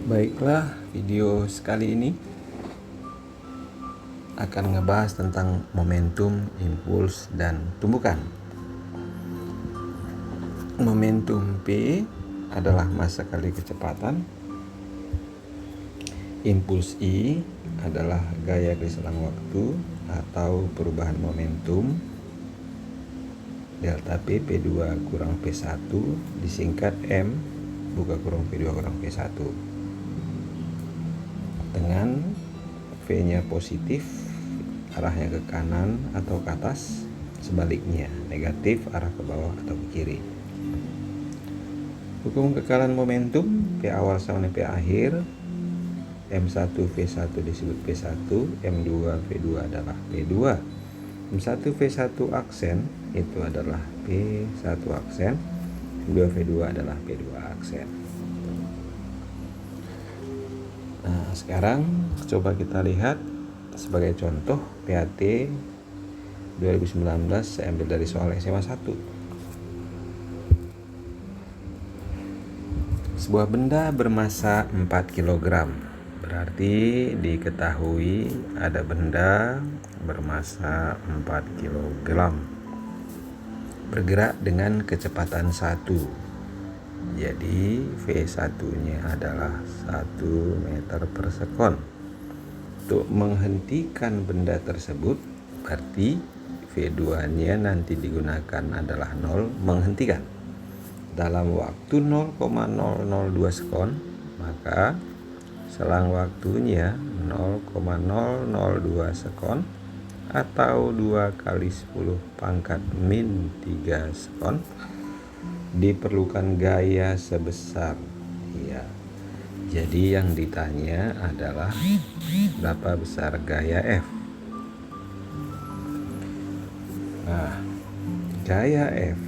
Baiklah, video sekali ini akan ngebahas tentang momentum, impuls, dan tumbukan. Momentum P adalah massa kali kecepatan. Impuls I adalah gaya kali selang waktu atau perubahan momentum. Delta P, P2 kurang P1 disingkat M buka kurung P2 kurang P1. Dengan V-nya positif, arahnya ke kanan atau ke atas, sebaliknya negatif, arah ke bawah atau ke kiri. Hukum kekalahan momentum, P awal sama dengan P akhir. M1 V1 disebut P1, M2 V2 adalah P2. M1 V1 aksen itu adalah P1 aksen, M2 V2 adalah P2 aksen. Nah, sekarang coba kita lihat sebagai contoh PAT 2019 saya ambil dari soal SMA 1. Sebuah benda bermassa 4 kg. Berarti diketahui ada benda bermassa 4 kg bergerak dengan kecepatan 1. Jadi V1-nya adalah 1 meter per sekon. Untuk menghentikan benda tersebut, berarti V2-nya nanti digunakan adalah 0, menghentikan. Dalam waktu 0,002 sekon, maka selang waktunya 0,002 sekon atau 2 kali 10 pangkat min 3 sekon. Diperlukan gaya sebesar, ya. Jadi yang ditanya adalah berapa besar gaya F. Nah, gaya F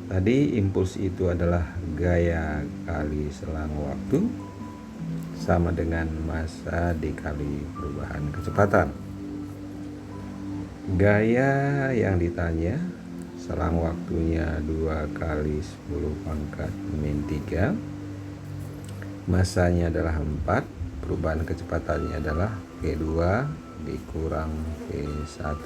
tadi, impuls itu adalah gaya kali selang waktu sama dengan massa dikali perubahan kecepatan. Gaya yang ditanya selang waktunya 2 kali 10 pangkat min 3, massanya adalah 4, perubahan kecepatannya adalah V2 dikurang V1.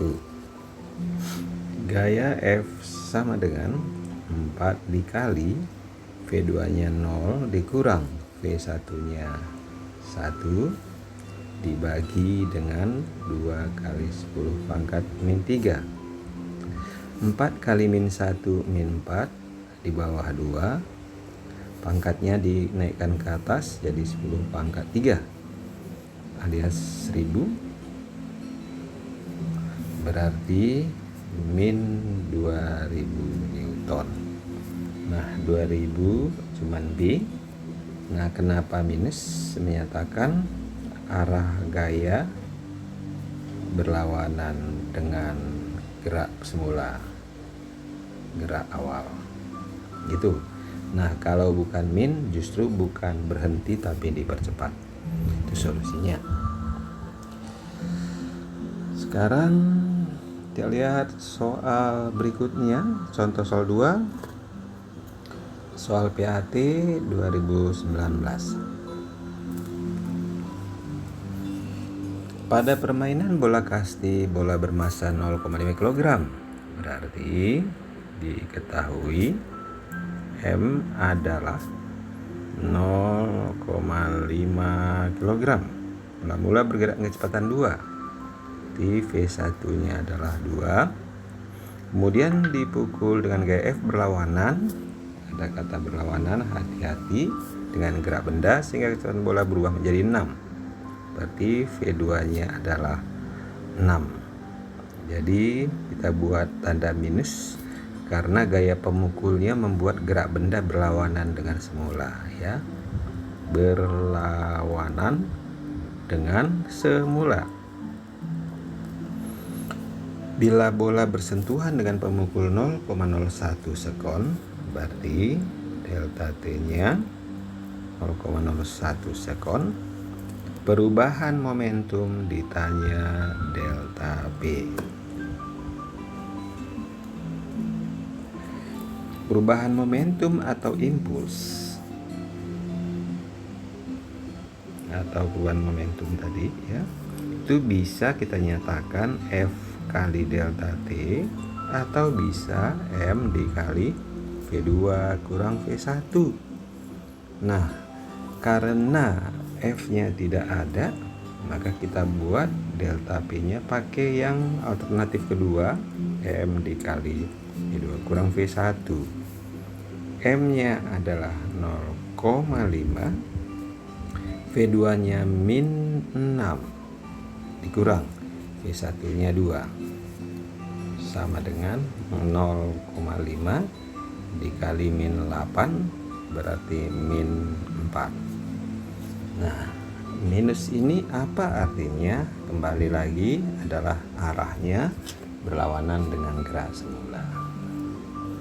Gaya F sama dengan 4 dikali V2-nya 0 dikurang V1-nya 1 dibagi dengan 2 kali 10 pangkat min 3. 4 kali min 1 min 4 di bawah 2, pangkatnya dinaikkan ke atas jadi 10 pangkat 3 alias 1000, berarti min 2000 Newton. Nah, 2000 cuman B. Nah, kenapa minus? Menyatakan arah gaya berlawanan dengan gerak semula, gerak awal gitu. Nah, kalau bukan min, justru bukan berhenti tapi dipercepat. Itu solusinya. Sekarang kita lihat soal berikutnya, contoh soal 2, soal PAT 2019. Pada permainan bola kasti, bola bermassa 0,5 kg. Berarti diketahui M adalah 0,5 kg. Mula-mula bergerak dengan kecepatan 2. Di V1-nya adalah 2. Kemudian dipukul dengan gaya F berlawanan. Ada kata berlawanan, hati-hati dengan gerak benda sehingga kecepatan bola berubah menjadi 6. Berarti V2-nya adalah 6. Jadi kita buat tanda minus karena gaya pemukulnya membuat gerak benda berlawanan dengan semula, ya. Berlawanan dengan semula. Bila bola bersentuhan dengan pemukul 0,01 sekon, berarti delta T-nya 0,01 sekon. Perubahan momentum ditanya delta P. Perubahan momentum atau impuls atau perubahan momentum tadi ya, itu bisa kita nyatakan F kali delta T atau bisa M dikali V2 kurang V1. Nah, karena F-nya tidak ada, maka kita buat delta P-nya pakai yang alternatif kedua, M dikali V2 kurang V1. M-nya adalah 0,5, V2-nya min 6 dikurang V1-nya 2 sama dengan 0,5 dikali min 8 berarti min 4. Nah, minus ini apa artinya? Kembali lagi adalah arahnya berlawanan dengan gerak semula.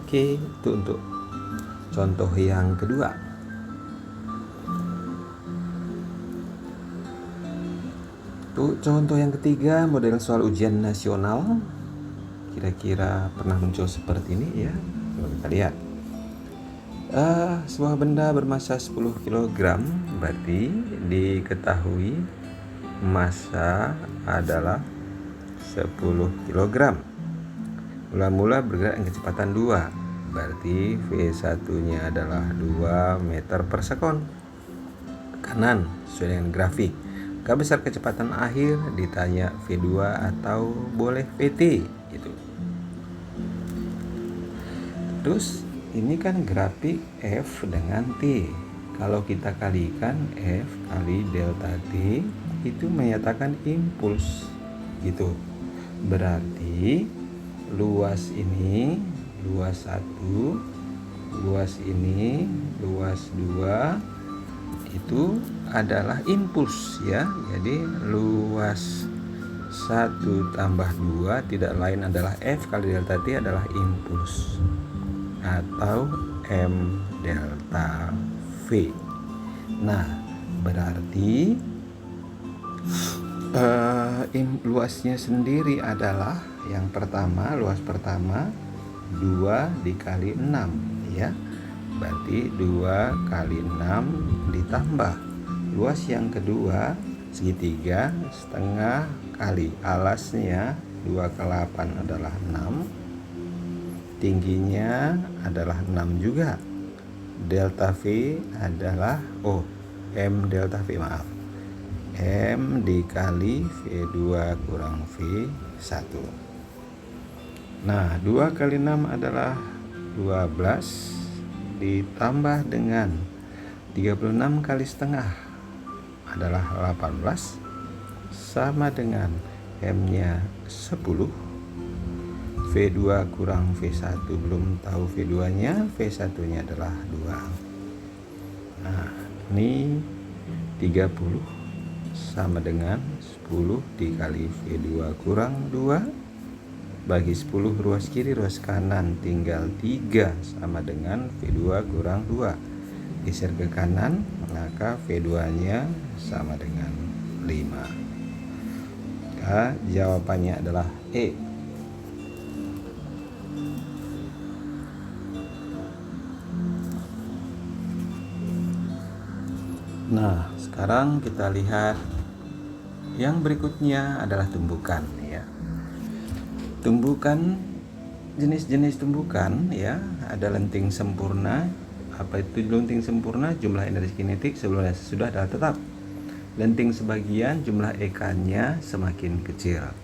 Oke, itu untuk contoh yang kedua. Untuk contoh yang ketiga, model soal ujian nasional. Kira-kira pernah muncul seperti ini ya. Coba kita lihat. Sebuah benda bermassa 10 kg, berarti diketahui massa adalah 10 kg. Mula-mula bergerak dengan kecepatan 2, berarti V1-nya adalah 2 meter per sekon. Kanan sesuai dengan grafik. Berapa besar kecepatan akhir? Ditanya V2 atau boleh VT gitu. Terus ini kan grafik F dengan T. Kalau kita kalikan F kali delta T itu menyatakan impuls gitu. Berarti luas ini luas 1, luas ini luas 2 itu adalah impuls ya. Jadi luas 1 tambah 2 tidak lain adalah F kali delta T adalah impuls atau M delta V. Nah, berarti luasnya sendiri adalah yang pertama, luas pertama 2 dikali 6 ya. Berarti 2 kali 6 ditambah luas yang kedua segitiga setengah kali alasnya 2 ke 8 adalah 6, tingginya adalah 6 juga. Delta V adalah M delta V M dikali V2 kurang V1. Nah, 2 kali 6 adalah 12 ditambah dengan 36 kali setengah adalah 18 sama dengan M-nya 10. V2 kurang V1 belum tahu V2-nya, V1-nya adalah 2. Nah, ini 30 sama dengan 10 dikali V2 kurang 2. Bagi 10 ruas kiri ruas kanan tinggal 3 sama dengan V2 kurang 2. Geser ke kanan maka V2-nya sama dengan 5. Maka jawabannya adalah E. Nah, sekarang kita lihat yang berikutnya adalah tumbukan ya. Tumbukan, jenis-jenis tumbukan ya, ada lenting sempurna. Apa itu lenting sempurna? Jumlah energi kinetik sebelum dan sesudah adalah tetap. Lenting sebagian, jumlah ekannya semakin kecil.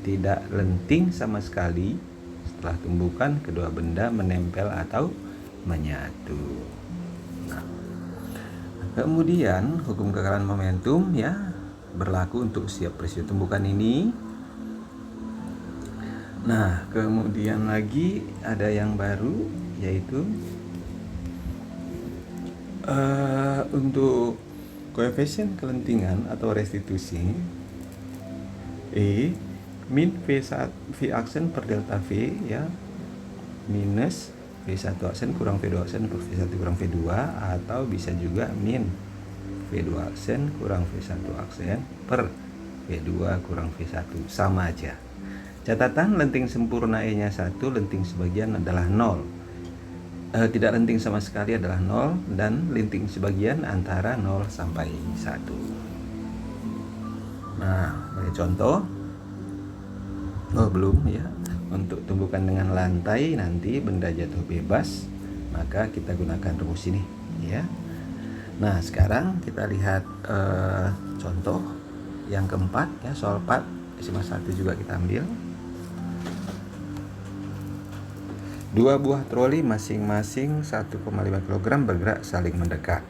Tidak lenting sama sekali. Setelah tumbukan, kedua benda menempel atau menyatu. Nah, kemudian hukum kekalahan momentum ya berlaku untuk setiap peristiwa tumbukan ini. Nah, kemudian lagi ada yang baru yaitu untuk koefisien kelentingan atau restitusi E min V aksen per delta V ya minus V1 aksen kurang V2 aksen per V1 kurang V2 atau bisa juga min V2 aksen kurang V1 aksen per V2 kurang V1 sama aja. Catatan lenting sempurna E-nya 1, lenting sebagian adalah 0. Tidak lenting sama sekali adalah 0 dan lenting sebagian antara 0 sampai 1. Nah, sebagai contoh, belum ya. Untuk tumbukan dengan lantai nanti benda jatuh bebas, maka kita gunakan rumus ini ya. Nah, sekarang kita lihat contoh yang keempat ya, soal 4,1 juga kita ambil. 2 buah troli masing-masing 1,5 kg bergerak saling mendekat.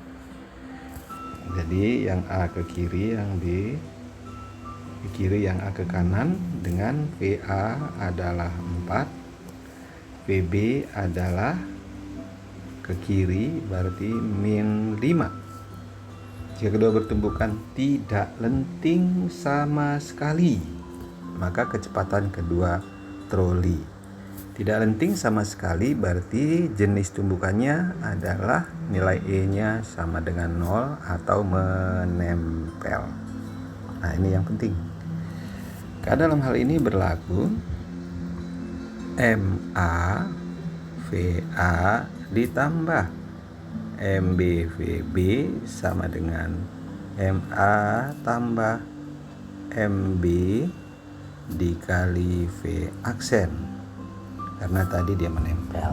Jadi yang A ke kiri, yang B ke kiri, yang A ke kanan, dengan VA adalah 4, VB adalah ke kiri, berarti min 5. Jika kedua bertumbukan tidak lenting sama sekali, maka kecepatan kedua troli tidak lenting sama sekali, berarti jenis tumbukannya adalah nilai E-nya sama dengan 0 atau menempel. Nah, ini yang penting. Karena dalam hal ini berlaku MA VA ditambah MB VB sama dengan MA tambah MB dikali V aksen, karena tadi dia menempel.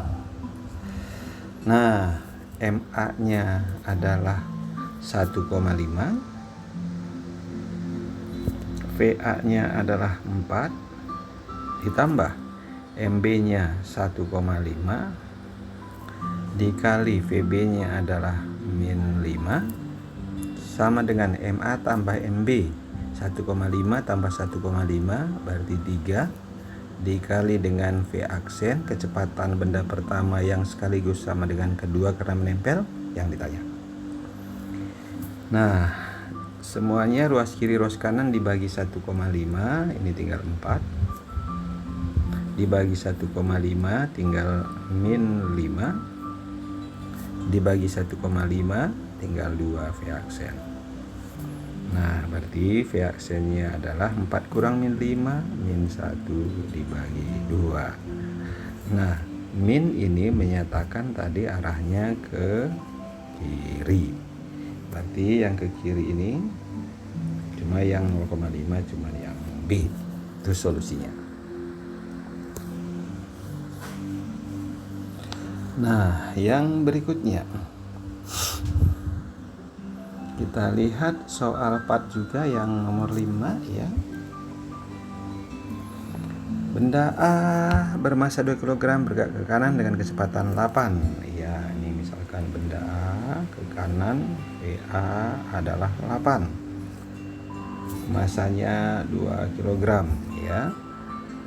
Nah, MA-nya adalah 1,5, VA-nya adalah 4, ditambah MB-nya 1,5 dikali VB-nya adalah min 5 sama dengan MA tambah MB. 1,5 tambah 1,5 berarti 3 dikali dengan V aksen, kecepatan benda pertama yang sekaligus sama dengan kedua karena menempel, yang ditanya. Nah, semuanya ruas kiri ruas kanan dibagi 1,5, ini tinggal 4, dibagi 1,5 tinggal min 5, dibagi 1,5 tinggal 2 V aksen. Nah, berarti V aksennya adalah 4 kurang min 5, min 1 dibagi 2. Nah, min ini menyatakan tadi arahnya ke kiri. Berarti yang ke kiri ini cuma yang 0,5, cuma yang B. Itu solusinya. Nah, yang berikutnya kita lihat soal 4 juga yang nomor 5 ya. Benda A bermasa 2 kg bergerak ke kanan dengan kecepatan 8. Ya, ini misalkan benda A ke kanan, VA adalah 8. Masanya 2 kg ya.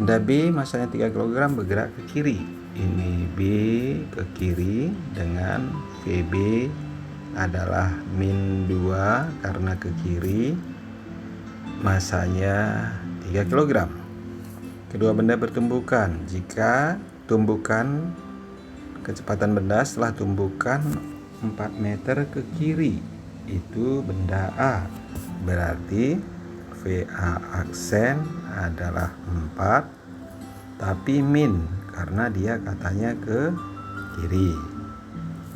Benda B masanya 3 kg bergerak ke kiri. Ini B ke kiri dengan VB adalah min 2 karena ke kiri, masanya 3 kg. Kedua benda bertumbukan. Jika tumbukan kecepatan benda setelah tumbukan 4 meter ke kiri, itu benda A. Berarti VA aksen adalah 4, tapi min karena dia katanya ke kiri.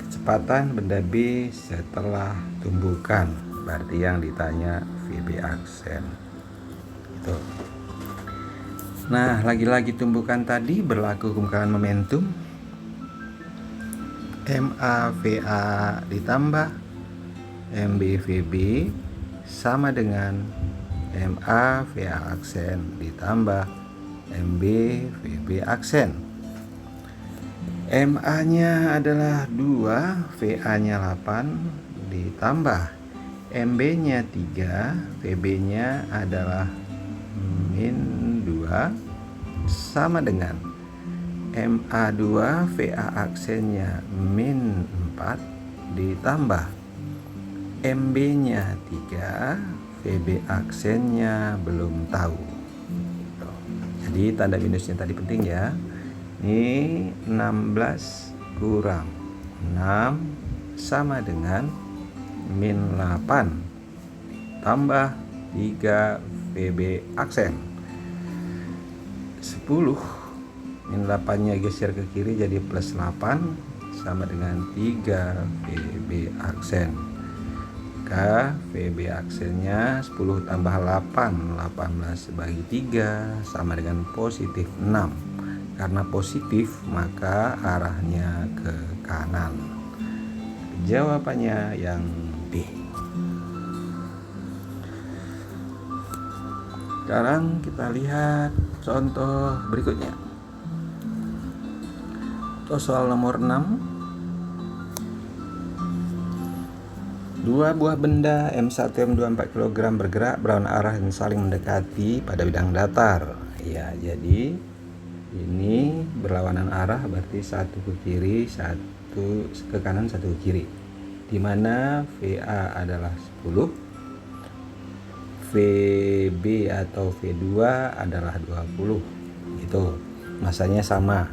Kecepatan benda B setelah tumbukan, berarti yang ditanya VB aksen. Itu. Nah, lagi-lagi tumbukan tadi berlaku kemungkinan momentum. MA VA ditambah MB VB sama dengan MA VA aksen ditambah MB VB aksen. MA-nya adalah 2, VA-nya 8 ditambah MB-nya 3, VB-nya adalah min 2 sama dengan MA2 VA aksennya min 4 ditambah MB-nya 3, VB aksennya belum tahu. Jadi tanda minusnya tadi penting ya. Ini 16 kurang 6 sama dengan min 8 tambah 3 VB aksen. 10 min 8 nya geser ke kiri jadi plus 8 sama dengan 3 VB aksen. maka VB aksennya 10 tambah 8, 18 bagi 3 sama dengan positif 6. Karena positif maka arahnya ke kanan. Jawabannya yang B. Sekarang kita lihat contoh berikutnya. Soal nomor 6. Dua buah benda M1, M2, 4 kg bergerak berlawanan arah dan saling mendekati pada bidang datar. Ya, jadi ini berlawanan arah, berarti satu ke kiri, satu ke kanan, satu ke kiri. Di mana VA adalah 10, VB atau V2 adalah 20. Gitu. Masanya sama.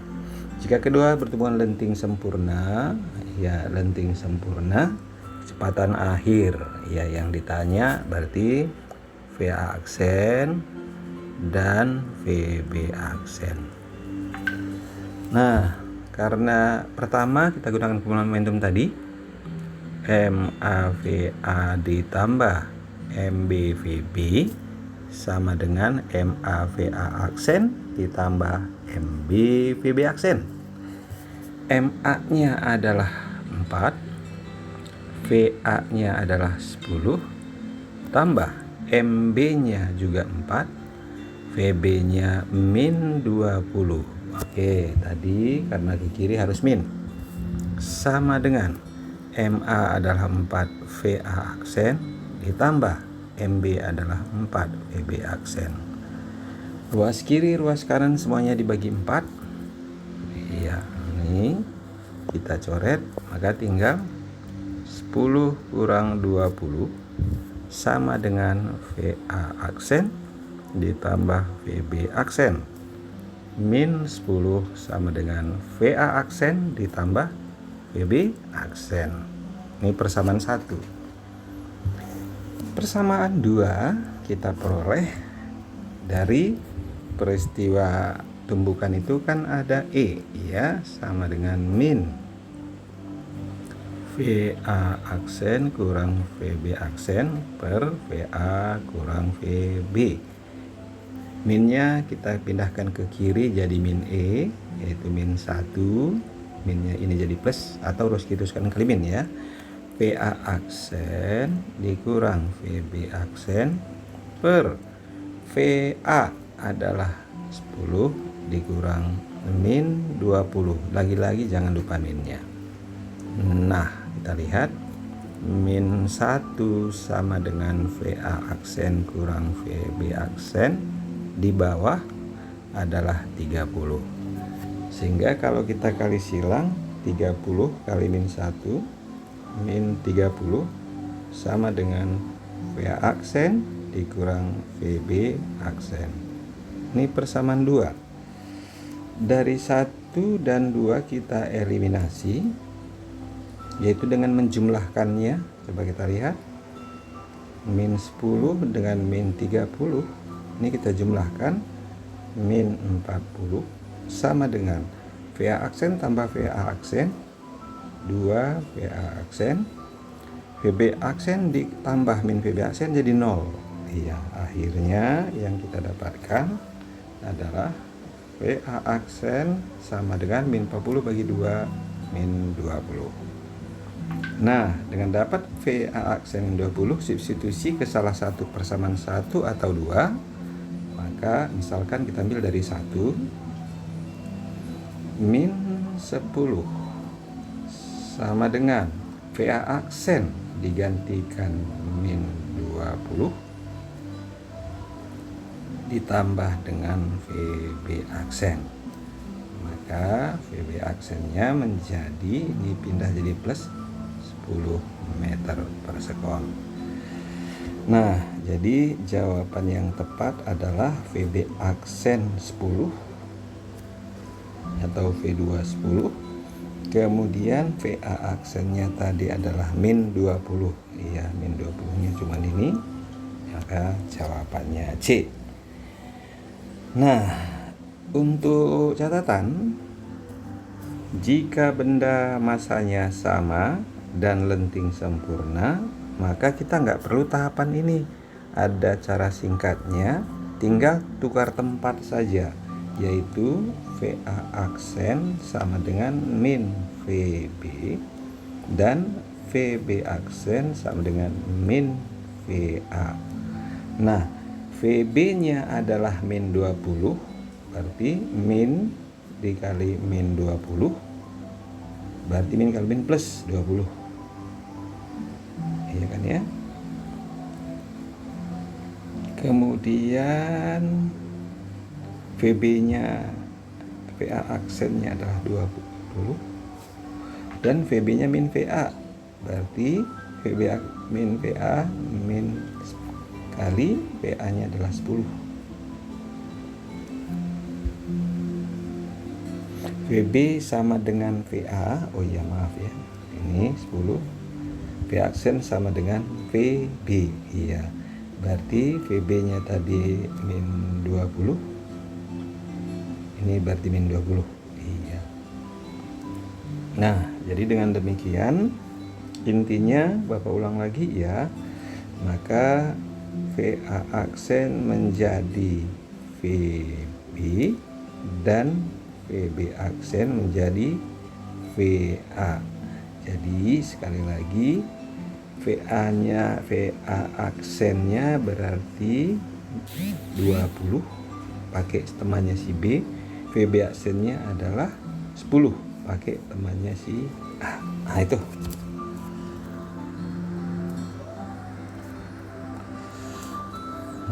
Jika kedua berhubungan lenting sempurna, ya lenting sempurna, kecepatan akhir, ya yang ditanya berarti VA aksen dan VB aksen. Nah, karena pertama kita gunakan kumulatif momentum tadi, MAVA ditambah MBVB sama dengan MAVA aksen ditambah MBVB aksen. MA-nya adalah 4, VA-nya adalah 10, tambah MB-nya juga 4, VB-nya min 20. Oke, tadi karena ke kiri harus min. Sama dengan MA adalah 4, VA aksen, ditambah MB adalah 4, VB aksen. Ruas kiri, ruas kanan semuanya dibagi 4. Iya, ini kita coret, maka tinggal 10 kurang 20 sama dengan VA aksen ditambah VB aksen. Min 10 sama dengan VA aksen ditambah VB aksen. Ini persamaan 1. Persamaan 2 kita peroleh dari peristiwa tumbukan itu kan ada E, ya, sama dengan min VA aksen kurang VB aksen per VA kurang VB. Minnya kita pindahkan ke kiri jadi min E, yaitu min 1. Minnya ini jadi plus atau harus dituliskan kali min, ya. VA aksen dikurang VB aksen per VA adalah 10 dikurang min 20. Lagi-lagi jangan lupa minnya. Nah, kita lihat min 1 sama dengan VA aksen kurang VB aksen, di bawah adalah 30. Sehingga kalau kita kali silang 30 kali min 1 min 30 sama dengan VA aksen dikurang VB aksen. Ini persamaan 2. Dari 1 dan 2 kita eliminasi, yaitu dengan menjumlahkannya. Coba kita lihat, min 10 dengan min 30 ini kita jumlahkan, min 40 sama dengan VA aksen tambah VA aksen 2 VA aksen, VB aksen ditambah min VB aksen jadi 0. Iya, akhirnya yang kita dapatkan adalah VA aksen sama dengan min 40 bagi 2 min 20. Nah, dengan dapat VA aksen 20 substitusi ke salah satu persamaan 1 atau 2, maka misalkan kita ambil dari 1, min 10 sama dengan VA aksen digantikan min 20 ditambah dengan VB aksen. Maka VB aksennya menjadi, ini pindah jadi plus 10 meter per sekon. Nah, jadi jawaban yang tepat adalah VB aksen 10 atau V2 10. Kemudian VA aksennya tadi adalah min 20. Iya, min 20-nya cuma ini. Maka jawabannya C. Nah, untuk catatan, jika benda masanya sama dan lenting sempurna, maka kita nggak perlu tahapan ini. Ada cara singkatnya, tinggal tukar tempat saja, yaitu VA aksen sama dengan min VB dan VB aksen sama dengan min VA. Nah, VB nya adalah min 20, berarti min dikali min 20 berarti min kali min plus 20, iya kan ya. Kemudian VB nya VA aksennya adalah 20 dan VB nya min VA, berarti VB min VA min kali VA nya adalah 10. VB sama dengan VA, oh iya maaf ya, ini 10. VA aksen sama dengan VB, iya, berarti VB nya tadi min 20, ini berarti min 20, iya. Nah, jadi dengan demikian intinya Bapak ulang lagi ya, maka VA aksen menjadi VB dan VB aksen menjadi VA. Jadi sekali lagi VA aksennya berarti 20 pakai temannya si B, VB aksennya adalah 10 pakai temannya si A. Nah itu.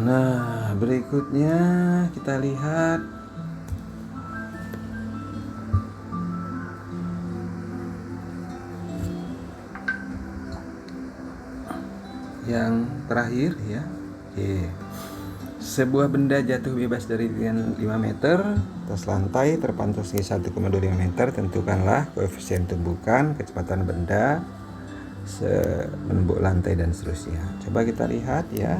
Nah, berikutnya kita lihat yang terakhir ya. Oke. Sebuah benda jatuh bebas dari ketinggian 5 meter atas lantai terpantau setinggi 1,25 meter. Tentukanlah koefisien tumbukan, kecepatan benda menembus lantai dan seterusnya. Coba kita lihat ya.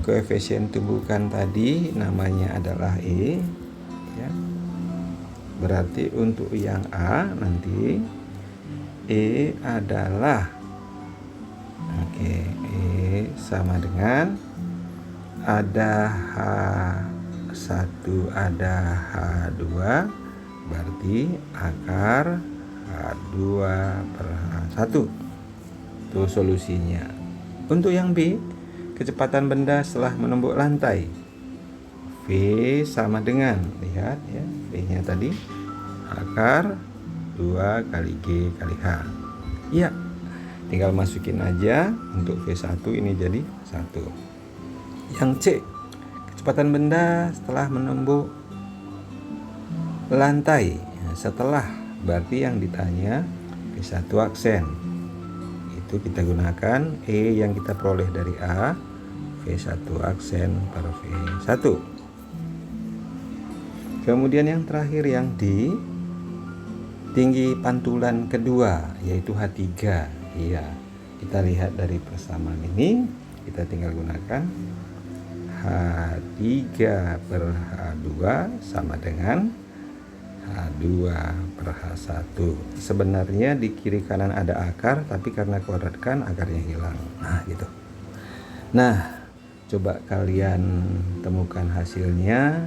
Koefisien tumbukan tadi namanya adalah E ya. Berarti untuk yang A nanti E adalah E sama dengan ada H1 ada H2 berarti akar H2 per H1. Itu solusinya. Untuk yang B, kecepatan benda setelah menembus lantai, V sama dengan, lihat ya, V nya tadi akar 2 kali G kali H. Iya, tinggal masukin aja. Untuk V1 ini jadi 1. Yang C, kecepatan benda setelah menembus lantai. Setelah, berarti yang ditanya V1 aksen. Itu kita gunakan E yang kita peroleh dari A, V1 aksen per V1. Kemudian yang terakhir yang D, tinggi pantulan kedua yaitu H3. Iya, kita lihat dari persamaan ini, kita tinggal gunakan H3 per H2 sama dengan H2 per H1. Sebenarnya di kiri kanan ada akar, tapi karena kuadratkan akarnya hilang. Nah gitu. Nah, coba kalian temukan hasilnya.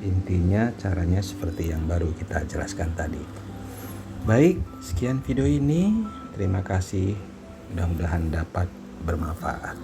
Intinya caranya seperti yang baru kita jelaskan tadi. Baik, sekian video ini. Terima kasih, mudah-mudahan dapat bermanfaat.